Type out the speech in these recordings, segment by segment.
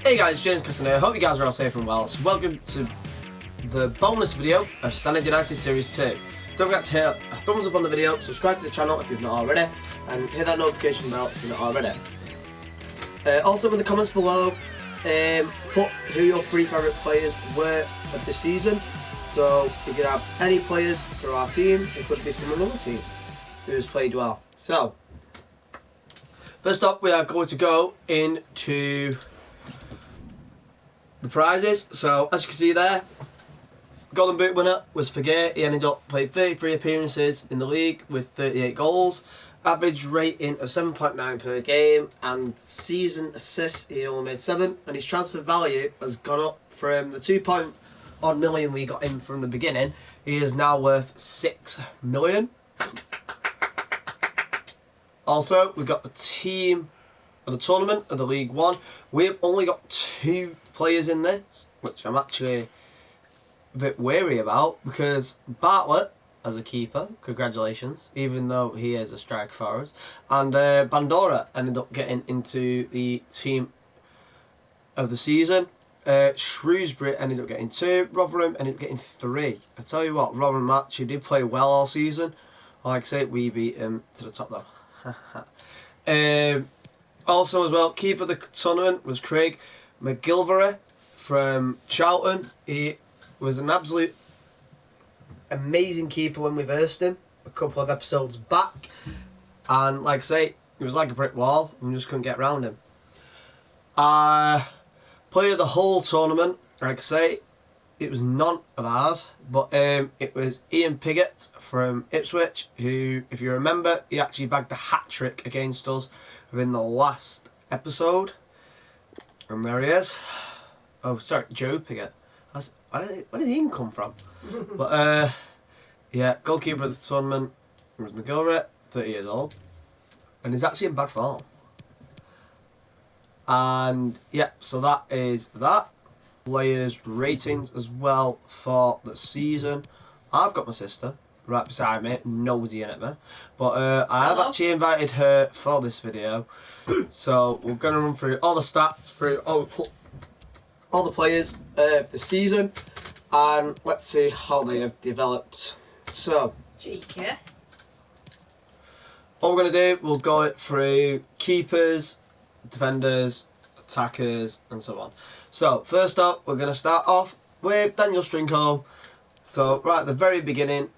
Hey guys, James Cassin here. Hope you guys are all safe and well. So welcome to the bonus video of Standard United Series 2. Don't forget to hit a thumbs up on the video, subscribe to the channel if you've not already, and hit that notification bell if you're not already. Also in the comments below, put who your 3 favourite players were of the season. So you can have any players for our team, it could be from another team who's played well. So, first up we are going to go into the prizes. So as you can see there, Golden Boot winner was Fagir. He ended up playing 33 appearances in the league with 38 goals, average rating of 7.9 per game, and season assists he only made 7, and his transfer value has gone up from the 2.1 million we got in from the beginning. He is now worth 6 million. Also, we've got the team of the tournament of the League One. We've only got 2 players in this, which I'm actually a bit wary about, because Bartlett as a keeper, congratulations, even though he is a strike forward, and Bandora ended up getting into the team of the season. Shrewsbury ended up getting 2, Rotherham ended up getting 3. I tell you what, Rotherham actually did play well all season. Like I say, we beat him to the top though. Also as well, keeper of the tournament was Craig McGilvray from Charlton. He was an absolute amazing keeper when we versed him a couple of episodes back, and like I say, he was like a brick wall and we just couldn't get around him. Player of the whole tournament, like I say, it was none of ours, but it was Ian Piggott from Ipswich, who, if you remember, he actually bagged a hat-trick against us within the last episode. And there he is. Oh, sorry, Joe Piggott. Where did he even come from? But, yeah, goalkeeper of the tournament was McGilvray, 30 years old. And he's actually in bad form. And, yeah, so that is that. Players' ratings as well for the season. I've got my sister right beside me, nosy in at me, but I have actually invited her for this video. So we're going to run through all the stats, through all the players of the season, and let's see how they have developed. So, what we're going to do, we'll go through keepers, defenders, attackers, and so on. So, first up, we're going to start off with Daniel Stringholm. So, right at the very beginning,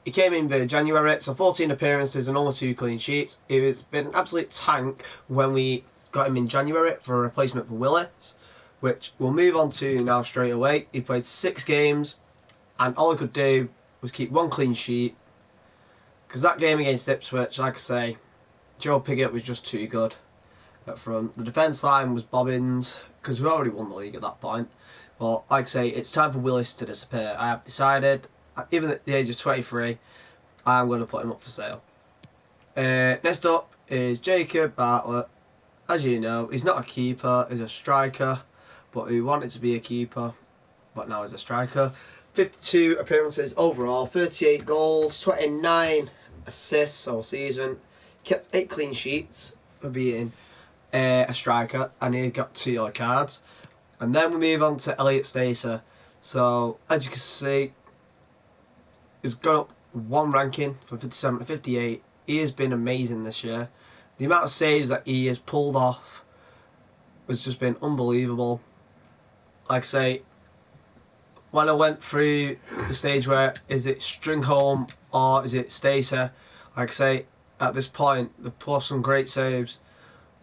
he came in for January, so 14 appearances and only 2 clean sheets. He has been an absolute tank when we got him in January for a replacement for Willis, which we'll move on to now straight away. He played 6 games, and all he could do was keep 1 clean sheet, because that game against Ipswich, like I say, Joe Piggott was just too good up front. The defence line was bobbins, because we already won the league at that point. But like I say, it's time for Willis to disappear. I have decided, even at the age of 23, I'm going to put him up for sale. Next up is Jacob Bartlett. As you know, he's not a keeper, he's a striker, but he wanted to be a keeper, but now he's a striker. 52 appearances overall, 38 goals, 29 assists all season. Kept 8 clean sheets for being a striker, and he got 2 yellow cards. And then we move on to Elliot Stacer. So as you can see, he's gone up 1 ranking from 57 to 58. He has been amazing this year. The amount of saves that he has pulled off has just been unbelievable. Like I say, when I went through the stage where is it Stringholm or is it Stacer, like I say, at this point they've pulled off some great saves,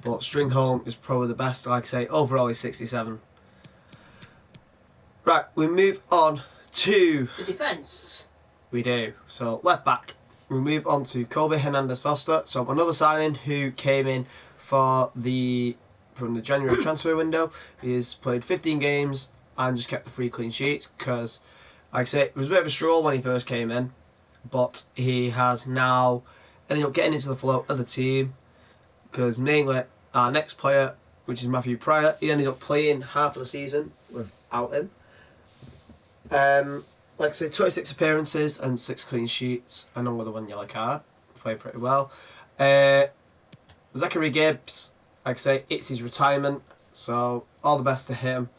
but Stringholm is probably the best. Like I say, overall he's 67. Right, we move on to the defence. We do. So left back, we move on to Kobe Hernandez-Foster. So another signing who came in from the January transfer window. He's played 15 games and just kept the 3 clean sheets, because, like I say, it was a bit of a stroll when he first came in, but he has now ended up getting into the flow of the team, because mainly our next player, which is Matthew Pryor, he ended up playing half of the season without him. Like I say, 26 appearances and 6 clean sheets, and only 1 yellow card. Played pretty well. Zachary Gibbs, like I say, it's his retirement. So all the best to him.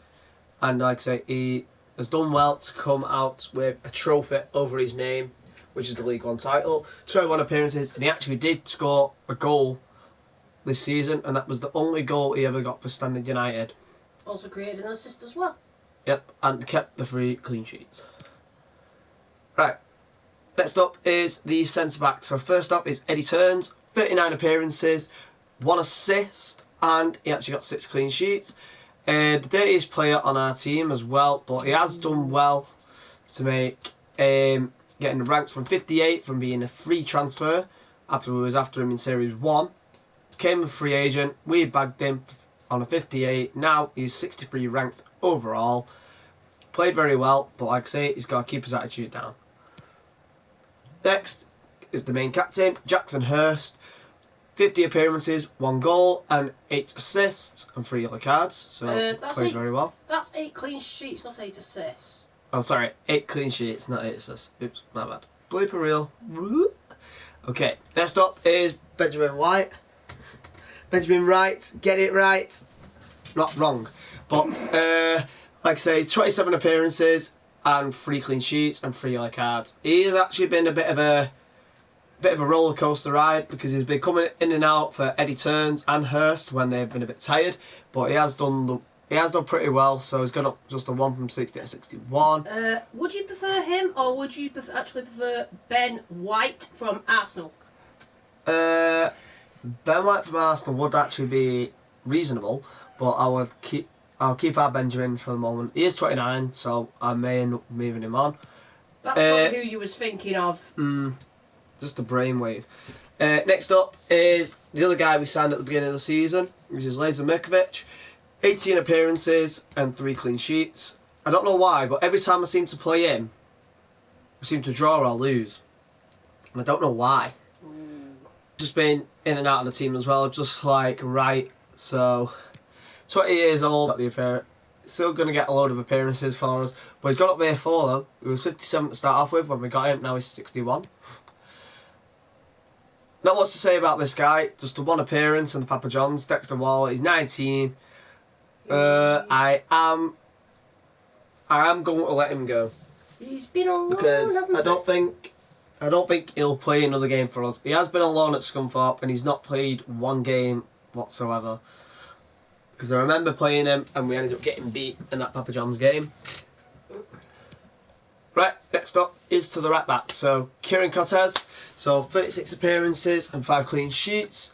And like I say, he has done well to come out with a trophy over his name, which is the League One title. 21 appearances, and he actually did score a goal this season, and that was the only goal he ever got for Standard United. Also created an assist as well. Yep, and kept the 3 clean sheets. Right, next up is the centre-back. So first up is Eddie Turns, 39 appearances, 1 assist, and he actually got 6 clean sheets. The dirtiest player on our team as well, but he has done well to make getting the ranks from 58 from being a free transfer after we was after him in Series 1. Became a free agent, we bagged him on a 58, now he's 63 ranked overall. Played very well, but like I say, he's got to keep his attitude down. Next is the main captain, Jackson Hurst. 50 appearances, 1 goal and 8 assists and 3 yellow cards. So played very well. That's 8 clean sheets, not 8 assists. Oh, sorry, 8 clean sheets, not 8 assists. Oops, my bad. Blooper reel. Okay, next up is Benjamin White. Benjamin Wright, get it right. Not wrong. But, like I say, 27 appearances and 3 clean sheets and 3 yellow cards. He has actually been a bit of a roller coaster ride because he's been coming in and out for Eddie Turns and Hurst when they've been a bit tired, but he has done pretty well. So he's gone up just a 1 from 60 to 61. Would you prefer him, or would you actually prefer Ben White from Arsenal? Ben White from Arsenal would actually be reasonable, but I'll keep our Benjamin for the moment. He is 29, so I may end up moving him on. That's probably who you was thinking of. Just a brainwave. Next up is the other guy we signed at the beginning of the season, which is Lazar Mirkovic. 18 appearances and 3 clean sheets. I don't know why, but every time I seem to play him, we seem to draw or lose. And I don't know why. Just been in and out of the team as well, just like right. So, 20 years old at the affair. Still going to get a load of appearances for us. But he's got up there for them. He was 57 to start off with when we got him, now he's 61. Not much to say about this guy, just the 1 appearance in the Papa John's. Dexter Wall, he's 19. I am going to let him go. He's been on loan, because I don't think he'll play another game for us. He has been on loan at Scunthorpe and he's not played 1 game whatsoever. Because I remember playing him and we ended up getting beat in that Papa John's game. Right, next up is to the right back. So, Kieran Cortez. So, 36 appearances and 5 clean sheets.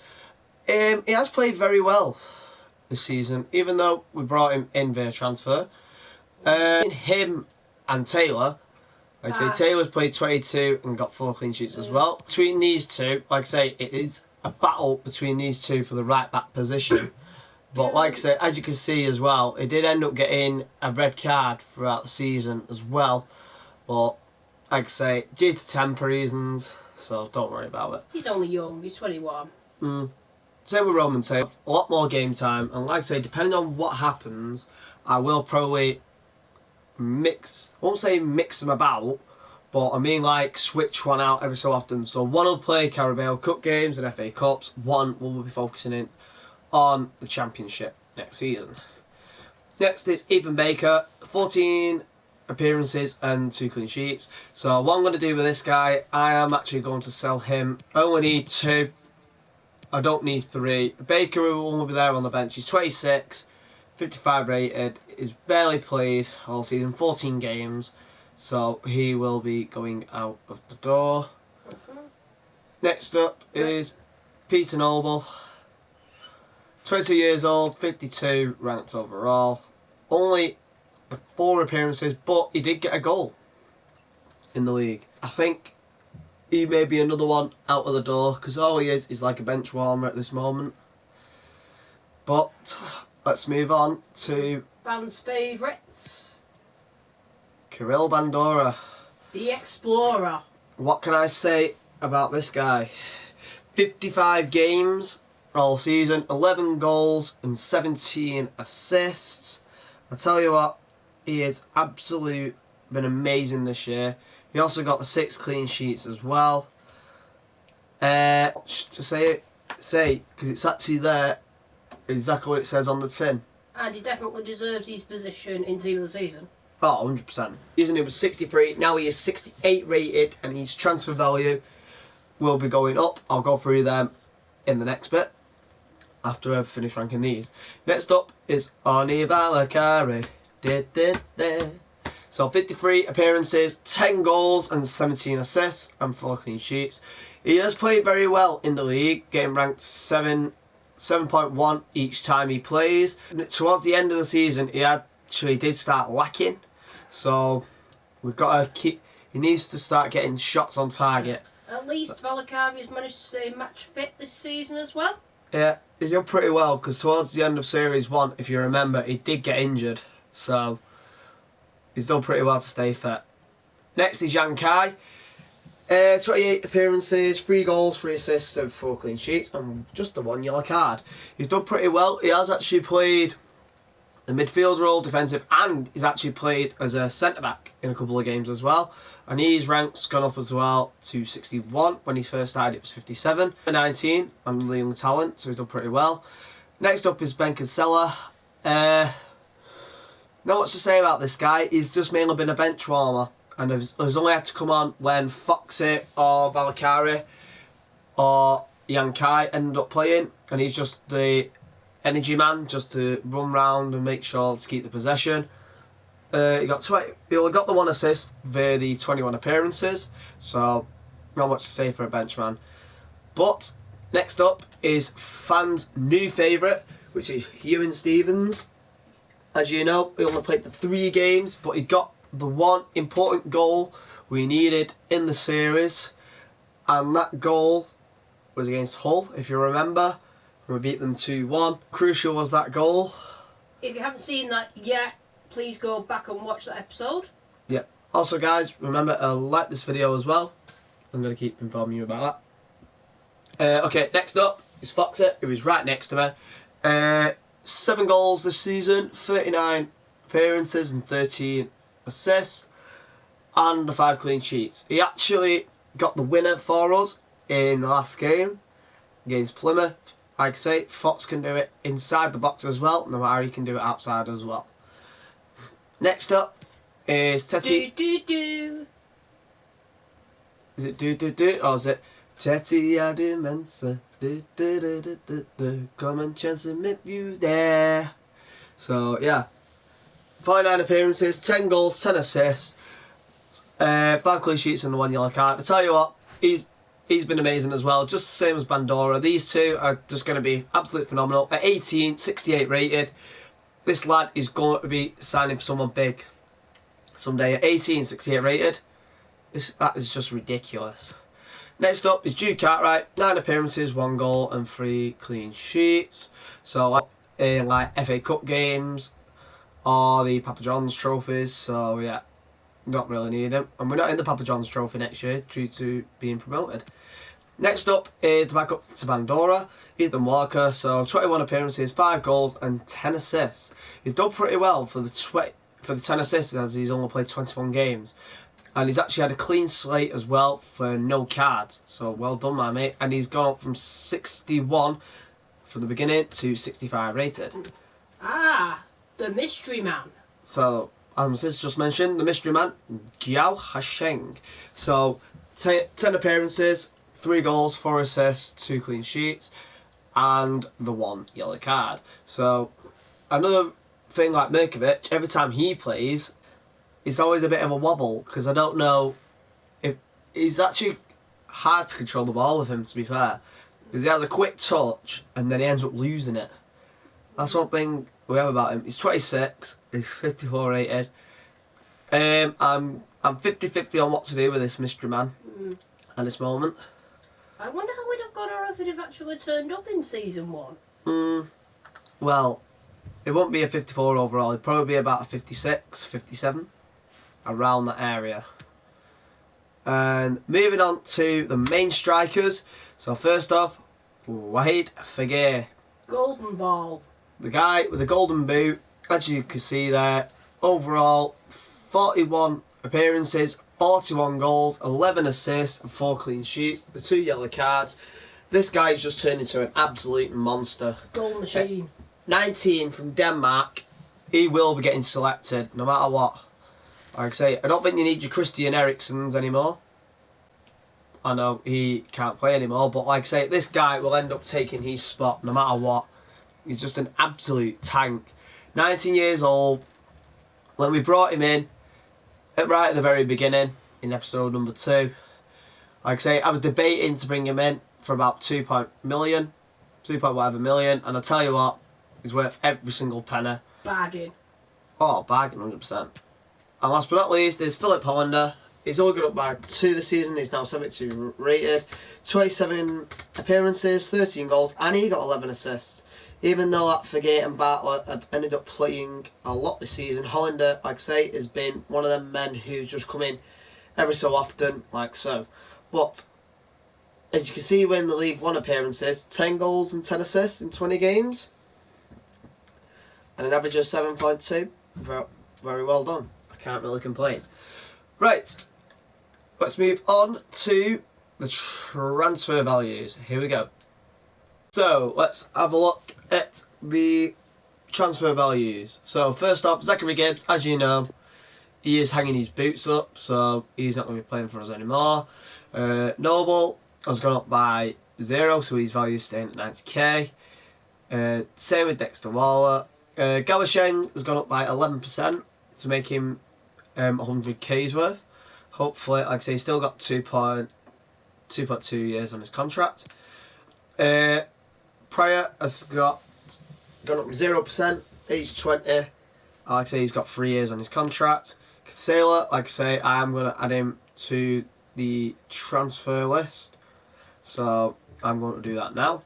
He has played very well this season, even though we brought him in via transfer. Him and Taylor, like I say, Taylor's played 22 and got 4 clean sheets as well. Between these two, like I say, it is a battle between these two for the right back position. But like I said, as you can see as well, he did end up getting a red card throughout the season as well. But like I say, due to temper reasons, so don't worry about it. He's only young, he's 21. Same with Roman Taylor, a lot more game time. And like I say, depending on what happens, I will probably I won't say mix them about, but I mean like switch one out every so often. So one will play Carabao Cup games and FA Cups, one will be focusing in on the Championship next season. Next is Ethan Baker, 14 appearances and 2 clean sheets. So what I'm going to do with this guy, I am actually going to sell him. I only need 2. I don't need 3. Baker will only be there on the bench. He's 26, 55 rated. He's barely played all season, 14 games. So he will be going out of the door. Next up is Peter Noble. 22 years old, 52 ranked overall. Only 4 appearances, but he did get a goal in the league. I think he may be another one out of the door because all he is like a bench warmer at this moment. But let's move on to Fans' favourites. Kirill Bandora. The Explorer. What can I say about this guy? 55 games all season, 11 goals and 17 assists. I tell you what, he has absolutely been amazing this year. He also got the 6 clean sheets as well. To say because it's actually there, exactly what it says on the tin. And he definitely deserves his position in Team of the Season. Oh, 100%. Season he was 63, now he is 68 rated, and his transfer value will be going up. I'll go through them in the next bit, after I've finished ranking these. Next up is Arnie Valakari. So 53 appearances, 10 goals and 17 assists and 4 clean sheets. He has played very well in the league, getting ranked 7.1 each time he plays. Towards the end of the season, he actually did start lacking. So we've got to keep. He needs to start getting shots on target. At least Valakari has managed to stay match fit this season as well. Yeah, he's done pretty well because towards the end of Series 1, if you remember, he did get injured. So he's done pretty well to stay fit. Next is Yang Kai. 28 appearances, 3 goals, 3 assists and 4 clean sheets and just the 1 yellow card. He's done pretty well. He has actually played the midfield role, defensive, and he's actually played as a centre-back in a couple of games as well. And his rank's gone up as well to 61. When he first started it was 57. 19 under the young talent, so he's done pretty well. Next up is Ben Cancella. Not much to say about this guy. He's just mainly been a bench warmer and has only had to come on when Foxy or Valakari or Yang Kai end up playing, and he's just the energy man, just to run round and make sure to keep the possession. He only got the 1 assist via the 21 appearances, so not much to say for a benchman. But next up is fans' new favourite, which is Ewan Stevens. As you know, he only played the 3 games, but he got the 1 important goal we needed in the series, and that goal was against Hull, if you remember. We beat them 2-1. Crucial was that goal. If you haven't seen that yet, please go back and watch that episode. Yeah. Also, guys, remember to like this video as well. I'm going to keep informing you about that. Okay, next up is Foxy, who is right next to me. 7 goals this season, 39 appearances and 13 assists, and 5 clean sheets. He actually got the winner for us in the last game against Plymouth. Like I say, Fox can do it inside the box as well, no matter he can do it outside as well. Next up is Teti. Is it do or is it Teti Adimensa? Come and chance to meet you there. So yeah, 49 appearances, 10 goals, 10 assists, 5 clean sheets and the 1 yellow card. I tell you what, he's been amazing as well, just the same as Bandora. These two are just going to be absolutely phenomenal. At 18, 68 rated, this lad is going to be signing for someone big someday. At 18, 68 rated, that is just ridiculous. Next up is Jude Cartwright. 9 appearances, 1 goal and 3 clean sheets. So in like FA Cup games or the Papa John's trophies. So yeah, not really need him. And we're not in the Papa John's trophy next year due to being promoted. Next up is the backup to Bandora, Ethan Walker. So 21 appearances, 5 goals and 10 assists. He's done pretty well for the 10 assists, as he's only played 21 games. And he's actually had a clean slate as well for no cards. So well done, my mate. And he's gone up from 61 from the beginning to 65 rated. Ah, the mystery man. So, as Sis just mentioned, the mystery man, Giao Hasheng. So, 10 appearances, 3 goals, 4 assists, 2 clean sheets, and the 1 yellow card. So, another thing like Mirkovic, every time he plays, it's always a bit of a wobble, because I don't know if he's actually hard to control the ball with him, to be fair, because he has a quick touch and then he ends up losing it. That's one thing we have about him. He's 26, he's 54 rated. I'm 50-50 on what to do with this mystery man at this moment. I wonder how we'd have got her if he'd have actually turned up in season 1. Well, it won't be a 54 overall, it'd probably be about a 56, 57. Around that area. And moving on to the main strikers. So first off, Wahid Fagir. Golden ball. The guy with the golden boot, as you can see there. Overall, 41 appearances, 41 goals, 11 assists and 4 clean sheets, the 2 yellow cards. This guy's just turned into an absolute monster. Goal machine. 19 from Denmark. He will be getting selected no matter what. Like I say, I don't think you need your Christian Eriksen's anymore. I know he can't play anymore, but like I say, this guy will end up taking his spot no matter what. He's just an absolute tank. 19 years old. When we brought him in, right at the very beginning, in episode number 2, like I say, I was debating to bring him in for about 2 million, and I tell you what, he's worth every single penny. Bargain. Oh, bargain, 100%. And last but not least is Philip Hollander. He's only got up by 2 this season. He's now 72 rated. 27 appearances, 13 goals, and he got 11 assists. Even though that Fergate and Bartlett have ended up playing a lot this season, Hollander, like I say, has been one of them men who's just come in every so often, like so. But as you can see, when the League One appearances, 10 goals and 10 assists in 20 games, and an average of 7.2. Very well done. I can't really complain. Right, let's move on to the transfer values. Here we go. So let's have a look at the transfer values. So first off, Zachary Gibbs, as you know, he is hanging his boots up, so he's not going to be playing for us anymore. Noble has gone up by 0, so his value is staying at 90k. Same with Dexter Waller. Galasheng has gone up by 11% to make him 100k's worth. Hopefully, like I say, he's still got 2.2 years on his contract. Pryor has gone up 0%, age 20. Like I say, he's got 3 years on his contract. Sailor, like I say, I am going to add him to the transfer list, so I'm going to do that now.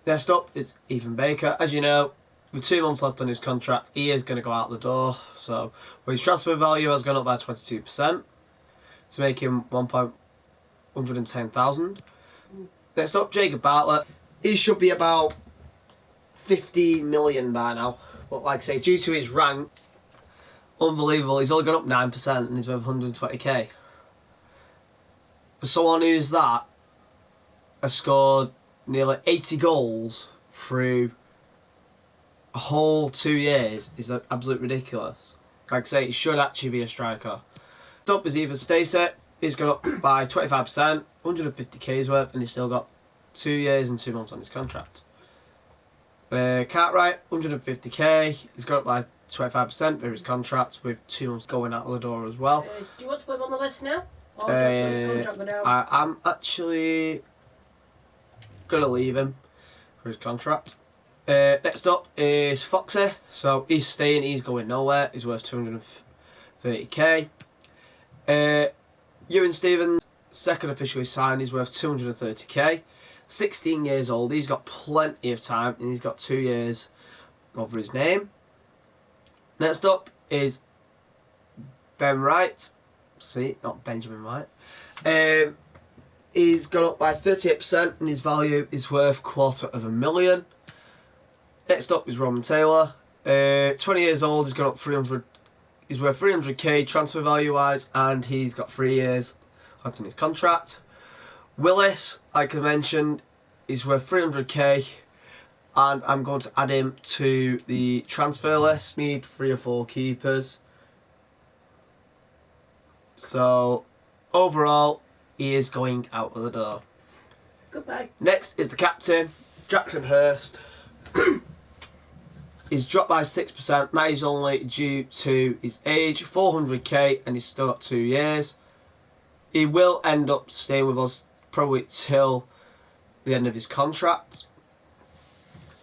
Next up is Ethan Baker. As you know, with 2 months left on his contract, he is going to go out the door. So his transfer value has gone up by 22% to make him 110,000. Next up, Jacob Bartlett. He should be about 15 million by now. But like I say, due to his rank, unbelievable. He's only gone up 9% and he's worth 120k. For someone who's that, has scored nearly 80 goals through a whole 2 years, is absolutely ridiculous. Like I say, he should actually be a striker. Top is Ethan Stacey. He's gone up by 25%, 150k's worth, and he's still got 2 years and 2 months on his contract. Cartwright, 150k. He's gone up by 25% for his contract, with 2 months going out of the door as well. Do you want to put him on the list now? Or do you want to let his contract go down? I'm actually going to leave him for his contract. Next up is Foxy. So he's staying, he's going nowhere. He's worth 230k. Ewan Stevens, second officially signed, he's worth 230k. 16 years old, he's got plenty of time, and he's got 2 years over his name. Next up is Ben Wright. See, not Benjamin Wright. He's gone up by 38%, and his value is worth $250,000. Next up is Roman Taylor. 20 years old, he's gone up 300. He's worth 300k transfer value wise, and he's got 3 years left on his contract. Willis, like I mentioned, is worth 300k, and I'm going to add him to the transfer list. Need 3 or 4 keepers. So overall, he is going out of the door. Goodbye. Next is the captain, Jackson Hurst. He's dropped by 6%. That is only due to his age, 400k, and he's still got 2 years. He will end up staying with us probably till the end of his contract.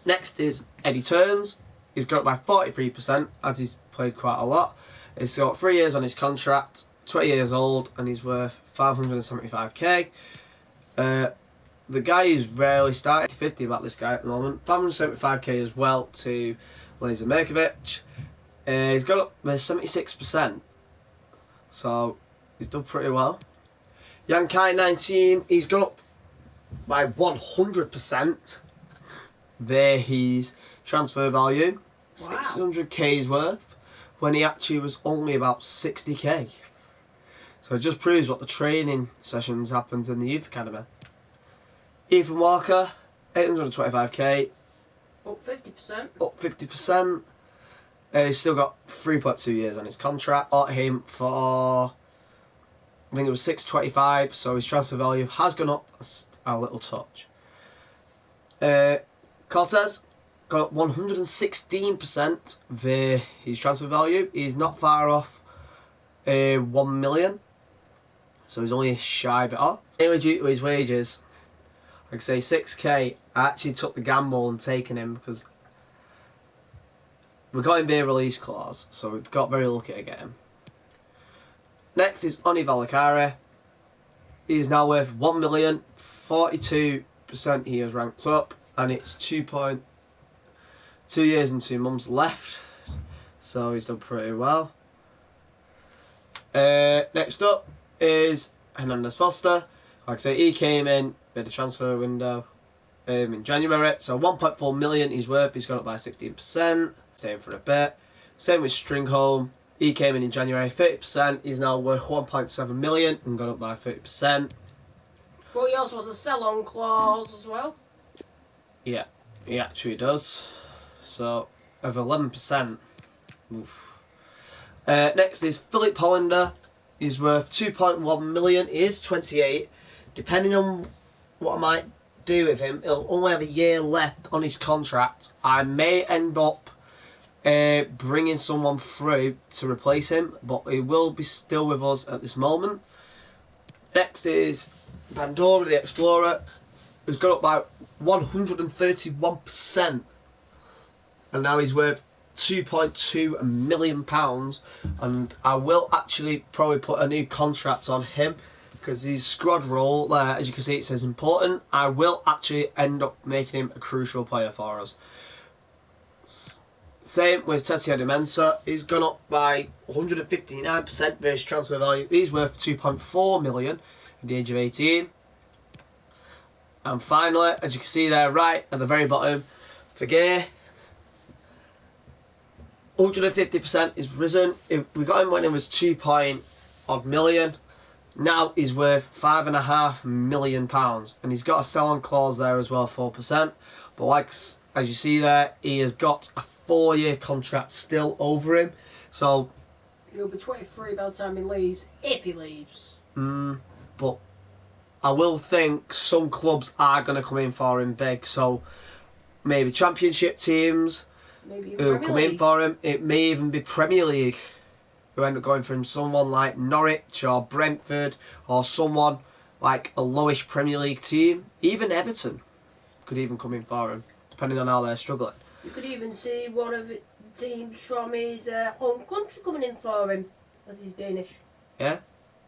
Next is Eddie Turns. He's got up by 43%, as he's played quite a lot. He's got 3 years on his contract, 20 years old, and he's worth 575k. The guy is rarely started 50 about this guy at the moment. 575k as well to Lazer Merkovic. He's got up by 76%, so he's done pretty well. Yankai 19, he's gone up by 100%. There his transfer value, 600k's worth, when he actually was only about 60k. So it just proves what the training sessions happened in the youth academy. Ethan Walker, 825k. Up 50%. Up 50%. He's still got 3.2 years on his contract. Bought him for, I think it was 625, so his transfer value has gone up a little touch. Cortez got 116% his transfer value. He's not far off 1 million, so he's only a shy bit off. Anyway, due to his wages, like I say, 6k, I actually took the gamble and taken him because we got him via release clause, so we got very lucky to get him. Next is Oni Valakari. He is now worth 1 million, 42% he has ranked up, and it's 2 years and 2 months left, so he's done pretty well. Next up is Hernandez Foster. Like I say, he came in the transfer window in January, so 1.4 million he's worth. He's gone up by 16%. Staying for a bit. Same with Stringholm. He came in January, 30%. He's now worth 1.7 million and gone up by 30%. Well, he also has a sell-on clause as well. Yeah, he actually does. So, of 11%. Oof. Next is Philip Hollander. He's worth 2.1 million. He is 28. Depending on what I might do with him, he'll only have a year left on his contract. I may end up bringing someone through to replace him, but he will be still with us at this moment. Next is Pandora the Explorer, who's gone up by 131%, and now he's worth £2.2 million, and I will actually probably put a new contract on him because his squad role there, as you can see, it says important. I will actually end up making him a crucial player for us. Same with Tetsuya Demensa. He's gone up by 159% versus transfer value. He's worth 2.4 million at the age of 18. And finally, as you can see there, right at the very bottom, Fagay, 150% is risen. We got him when it was 2.odd million. Now he's worth £5.5 million, and he's got a sell-on clause there as well, 4%. But like as you see there, he has got a 4-year contract still over him, so he'll be 23 by the time he leaves, if he leaves. But I will think some clubs are going to come in for him big, so maybe Championship teams who come in for him. It may even be Premier League who end up going for him. Someone like Norwich or Brentford, or someone like a lowish Premier League team. Even Everton could even come in for him, depending on how they're struggling. You could even see one of the teams from his home country coming in for him, as he's Danish. Yeah,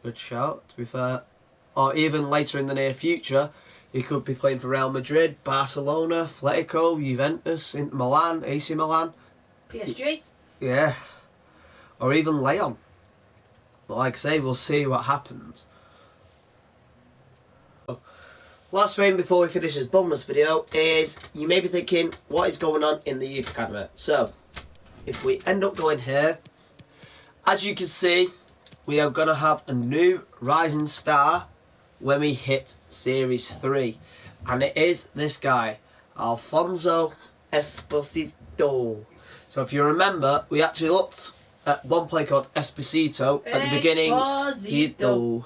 good shout, to be fair. Or even later in the near future, he could be playing for Real Madrid, Barcelona, Atletico, Juventus, Inter Milan, AC Milan. PSG? Yeah. Or even Leon. But like I say, we'll see what happens. Last thing before we finish this bonus video is, you may be thinking, what is going on in the Youth Academy? So, if we end up going here, as you can see, we are going to have a new rising star when we hit Series 3. And it is this guy, Alfonso Esposito. So if you remember, we actually looked at one play called Esposito at the beginning. Esposito.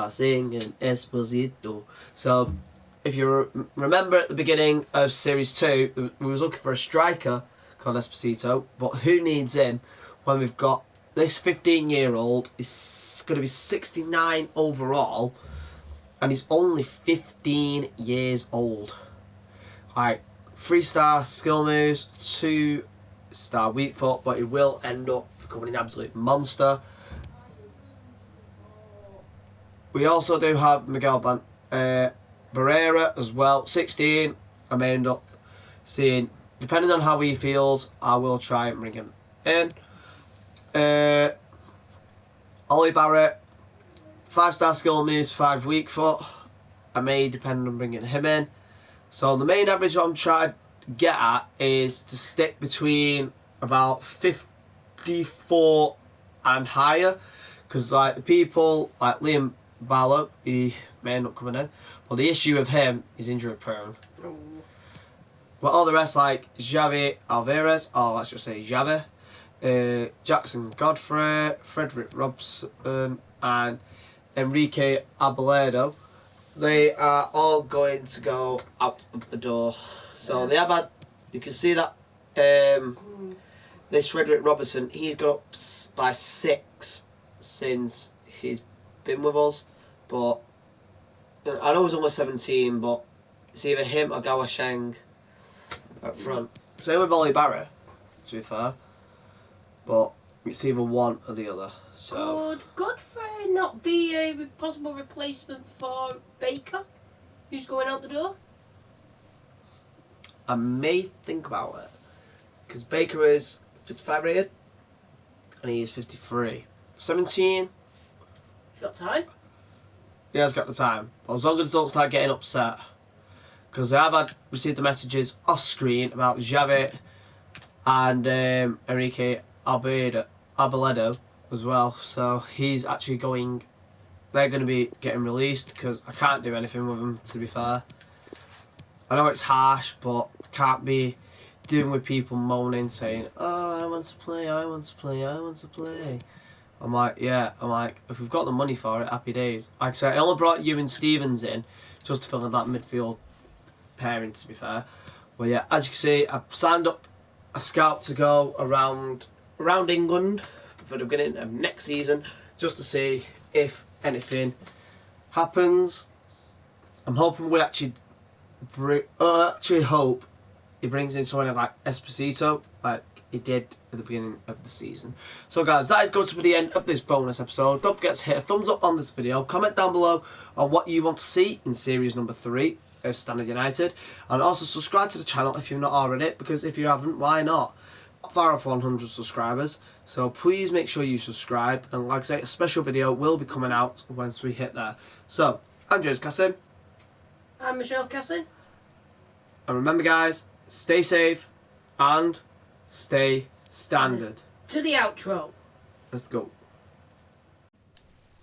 Singing Esposito. So if you remember at the beginning of Series 2, we was looking for a striker called Esposito, but who needs him when we've got this 15-year-old is going to be 69 overall, and he's only 15 years old. Like, 3-star skill moves, 2-star weak foot, but he will end up becoming an absolute monster. We also do have Miguel Barrera as well, 16. I may end up seeing, depending on how he feels, I will try and bring him in. Ollie Barrett, 5-star skill moves, 5 weak foot. I may depend on bringing him in. So the main average I'm trying to get at is to stick between about 54 and higher, because like the people like Liam Barlow, he may end up coming in, but the issue with him is injury prone. But all the rest, like Javi Alvarez, or let's just say Javi, Jackson Godfrey, Frederick Robson, and Enrique Aboledo, they are all going to go out of the door. So they have had, you can see that this Frederick Robertson, he's got up by 6 since he's been with us. But I know he's only 17, but it's either him or Gawasheng up front. Same with Ollie Barry, to be fair. But it's either one or the other. So could Godfrey not be a possible replacement for Baker, who's going out the door? I may think about it, because Baker is 55 rated and he is 53. 17. He's got time. He has got the time. As long as they don't start getting upset, because I have received the messages off screen about Javi and Enrique Aboledo as well. So he's actually going. They're going to be getting released because I can't do anything with them. To be fair, I know it's harsh, but can't be dealing with people moaning saying, "Oh, I want to play, I want to play, I want to play." I'm like, yeah. I'm like, if we've got the money for it, happy days. Like I said, I only brought Ewan Stevens in just to fill in that midfield pairing. To be fair, but yeah, as you can see, I've signed up a scout to go around England for the beginning of next season, just to see if anything happens. I'm hoping we actually hope he brings in someone like Esposito, like he did at the beginning of the season. So guys, that is going to be the end of this bonus episode. Don't forget to hit a thumbs up on this video, comment down below on what you want to see in series number 3 of Standard United, and also subscribe to the channel if you've not already, because if you haven't, why not? Far off 100 subscribers, so please make sure you subscribe, and like I say, a special video will be coming out once we hit there. So I'm James Cassin. I'm Michelle Cassin. And remember guys, stay safe and stay standard. To the outro. Let's go.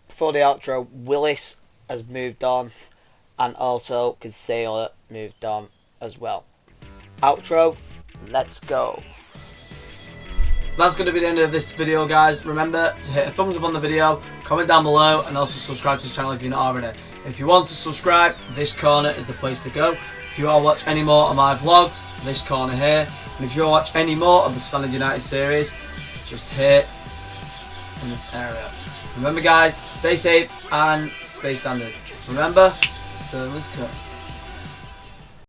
For the outro, Willis has moved on, and also Casale moved on as well. Outro, let's go. That's going to be the end of this video guys. Remember to hit a thumbs up on the video, comment down below, and also subscribe to the channel if you're not already. If you want to subscribe, this corner is the place to go. If you want to watch any more of my vlogs, this corner here. And if you want to watch any more of the Standard United series, just here in this area. Remember guys, stay safe and stay standard. Remember, service cut.